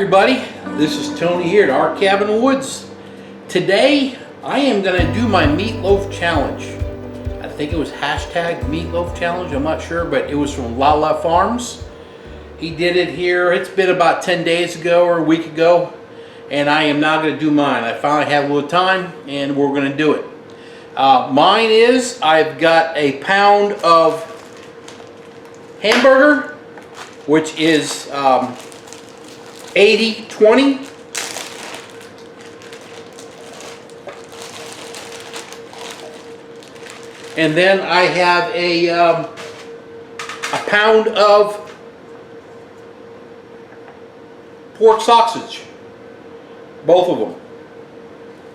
everybody, this is Tony here at our cabin in the woods. Today I am going to do my meatloaf challenge. I think it was hashtag meatloaf challenge, I'm not sure, but it was from WILLOW Farms. He did it here, it's been about 10 days ago or a week ago, and I am now going to do mine. I finally have a little time and we're going to do it. Mine is, I've got a pound of hamburger, which is 80-20. And then I have a pound of pork sausage, both of them.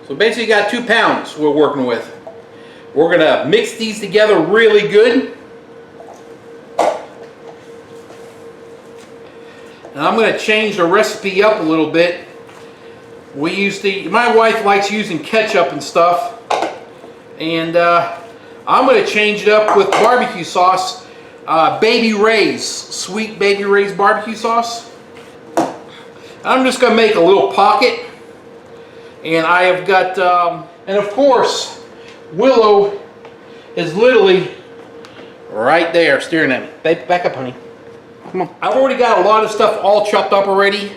So basically you got 2 pounds we're working with. We're gonna mix these together really good. And I'm going to change the recipe up a little bit. My wife likes using ketchup and stuff. And I'm going to change it up with barbecue sauce. Baby Ray's, sweet Baby Ray's barbecue sauce. I'm just going to make a little pocket. And I have got, and of course, Willow is literally right there staring at me. Back up, honey. Come on. I've already got a lot of stuff all chopped up already.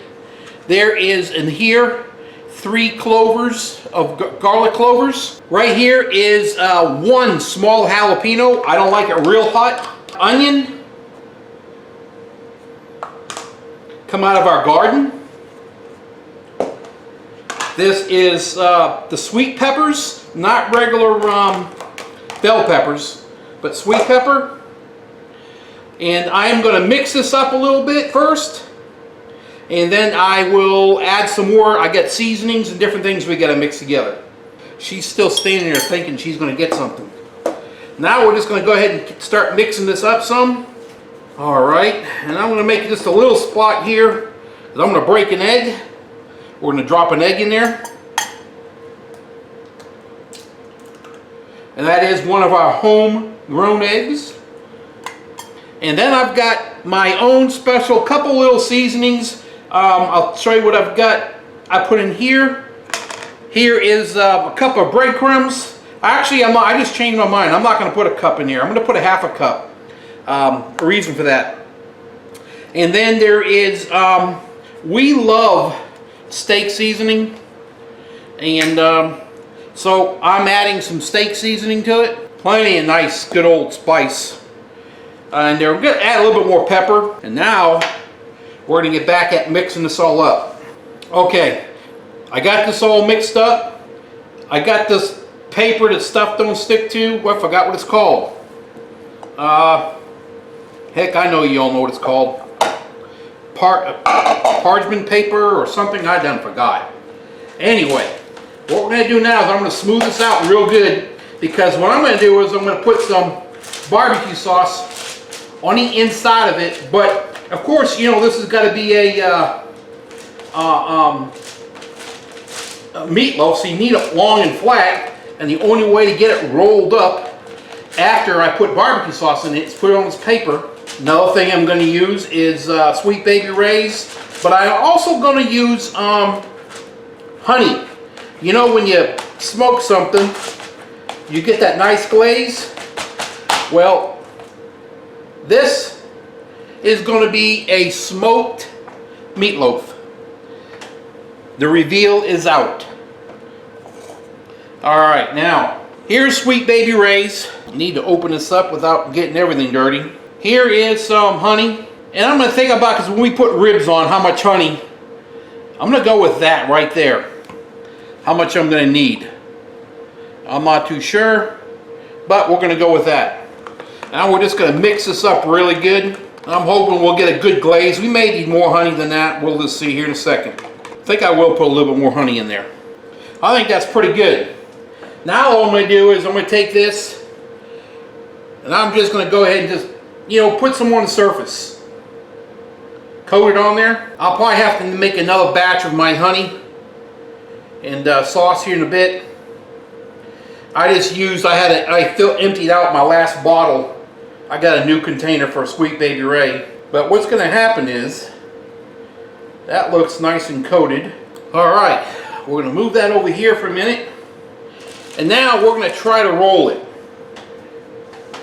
There is in here 3 clovers of garlic clovers. Right here is 1 small jalapeno. I don't like it real hot. Onion. Come out of our garden. This is the sweet peppers, not regular bell peppers, but sweet pepper. And I am going to mix this up a little bit first, and then I will add some more. I got seasonings and different things we got to mix together. She's still standing there thinking she's going to get something. Now we're just going to go ahead and start mixing this up some. Alright, and I'm going to make just a little spot here. I'm going to break an egg. We're going to drop an egg in there. And that is one of our home-grown eggs. And then I've got my own special couple little seasonings. I'll show you what I've got. I put in here. Here is a cup of breadcrumbs. Actually, I just changed my mind. I'm not going to put a cup in here. I'm going to put a half a cup. A reason for that. And then there is WILLOW steak seasoning. And so I'm adding some steak seasoning to it. Plenty of nice, good old spice. And we're going to add a little bit more pepper. And now we're going to get back at mixing this all up. Okay, I got this all mixed up. I got this paper that stuff don't stick to. Well, I forgot what it's called. Heck, I know you all know what it's called. Parchment paper or something. I done forgot. Anyway, what we're going to do now is I'm going to smooth this out real good. Because what I'm going to do is I'm going to put some barbecue sauce on the inside of it, but of course, you know, this has got to be a meatloaf, so you need it long and flat, and the only way to get it rolled up after I put barbecue sauce in it is put it on this paper. Another thing I'm going to use is sweet Baby Ray's, but I'm also going to use honey. You know, when you smoke something, you get that nice glaze. Well, this is going to be a smoked meatloaf. The reveal is out. Alright, now, here's sweet Baby Ray's. I need to open this up without getting everything dirty. Here is some honey. And I'm going to think about, because when we put ribs on, how much honey. I'm going to go with that right there. How much I'm going to need. I'm not too sure, but we're going to go with that. Now we're just going to mix this up really good. I'm hoping we'll get a good glaze. We may need more honey than that. We'll just see here in a second. I think I will put a little bit more honey in there. I think that's pretty good. Now all I'm going to do is I'm going to take this and I'm just going to go ahead and just, you know, put some on the surface. Coat it on there. I'll probably have to make another batch of my honey and sauce here in a bit. I emptied out my last bottle. I got a new container for Sweet Baby Ray. But what's going to happen is That looks nice and coated. All right, we're gonna move that over here for a minute. And now we're gonna try to roll it.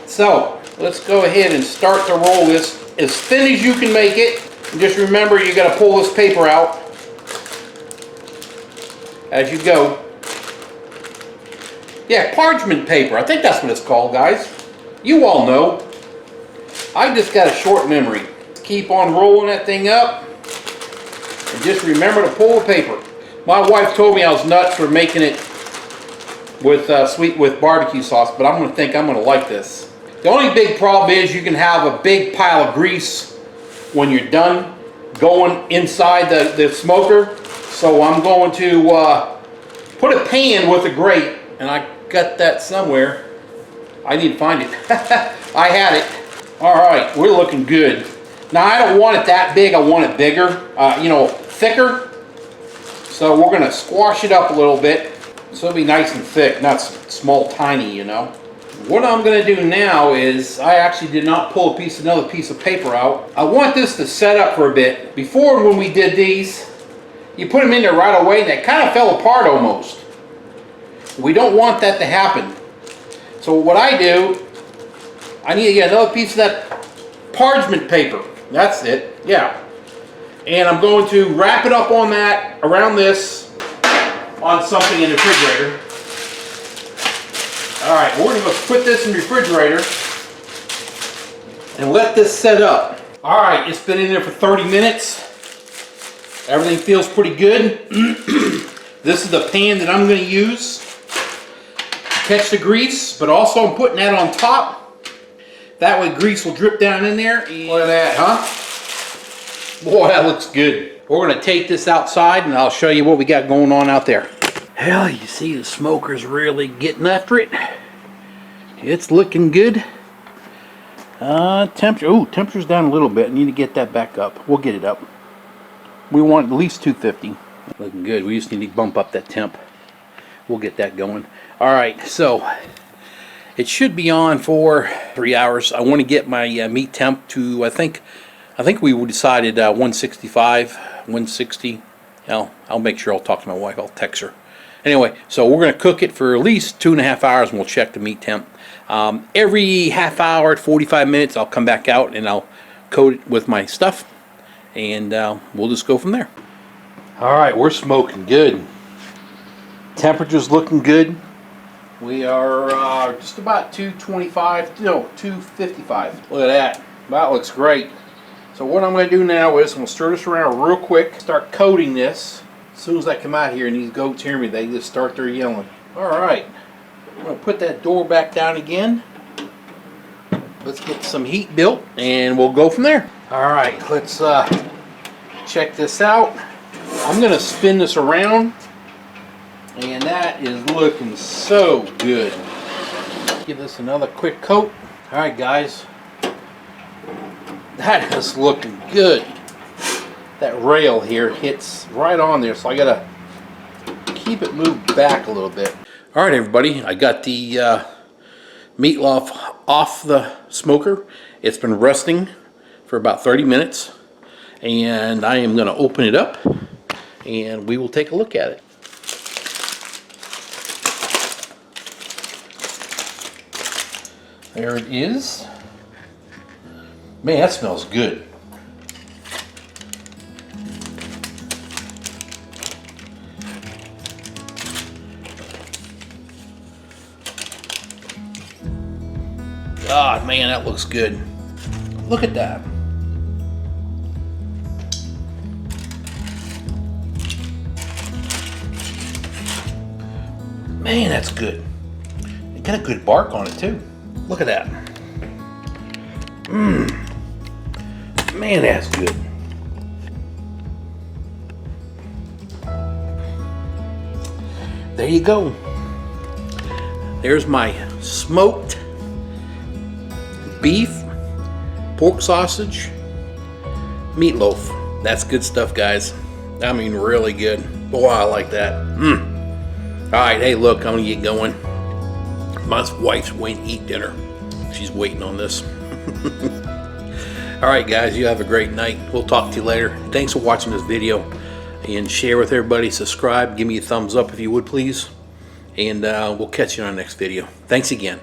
So let's go ahead and start to roll this as thin as you can make it. And just remember, you gotta pull this paper out as you go. Yeah, parchment paper. I think that's what it's called, guys. You all know. I just got a short memory. Keep on rolling that thing up. And just remember to pull the paper. My wife told me I was nuts for making it with sweet with barbecue sauce, but I'm gonna like this. The only big problem is you can have a big pile of grease when you're done going inside the smoker. So I'm going to put a pan with a grate, and I got that somewhere. I need to find it. I had it. All right, we're looking good. Now I don't want it that big, I want it bigger, you know, thicker. So we're gonna squash it up a little bit so it'll be nice and thick, not small, tiny, you know. What I'm gonna do now is, I actually did not pull another piece of paper out. I want this to set up for a bit. Before, when we did these, you put them in there right away and they kind of fell apart almost. We don't want that to happen. So what I do, I need to get another piece of that parchment paper. That's it, yeah. And I'm going to wrap it up on that, around this, on something in the refrigerator. All right, we're gonna put this in the refrigerator and let this set up. All right, it's been in there for 30 minutes. Everything feels pretty good. This is the pan that I'm gonna use to catch the grease, but also I'm putting that on top. That way grease will drip down in there. Look at that, huh? Boy, that looks good. We're gonna take this outside and I'll show you what we got going on out there. Hell, you see the smoker's really getting after it. It's looking good. Temperature's down a little bit. I need to get that back up. We'll get it up. We want at least 250. Looking good. We just need to bump up that temp. We'll get that going. All right, so it should be on for 3 hours. I want to get my meat temp to, I think we decided 165, 160. I'll make sure I'll talk to my wife. I'll text her. Anyway, so we're going to cook it for at least 2.5 hours, and we'll check the meat temp. Every half hour, 45 minutes, I'll come back out and I'll coat it with my stuff, and we'll just go from there. All right, we're smoking good. Temperature's looking good. We are just about 225, no, 255. Look at that. That looks great. So what I'm going to do now is I'm going to stir this around real quick, start coating this. As soon as I come out here and these goats hear me, they just start their yelling. All right, I'm going to put that door back down again. Let's get some heat built and we'll go from there. All right, let's check this out. I'm going to spin this around, and that is looking so good. Give this another quick coat. All right, guys, that is looking good. That rail here hits right on there, so I gotta keep it moved back a little bit. All right, everybody, I got the meatloaf off the smoker. It's been resting for about 30 minutes, and I am gonna open it up and we will take a look at it. There it is. Man, that smells good. God, man, that looks good. Look at that. Man, that's good. It got a good bark on it too. Look at that. Man, that's good. There you go. There's my smoked beef, pork sausage, meatloaf. That's good stuff, guys. I mean, really good. Boy, I like that. Alright, hey, look, I'm gonna get going. My wife's waiting to eat dinner. She's waiting on this. All right, guys, you have a great night. We'll talk to you later. Thanks for watching this video, and share with everybody. Subscribe. Give me a thumbs up if you would, please. And we'll catch you on the next video. Thanks again.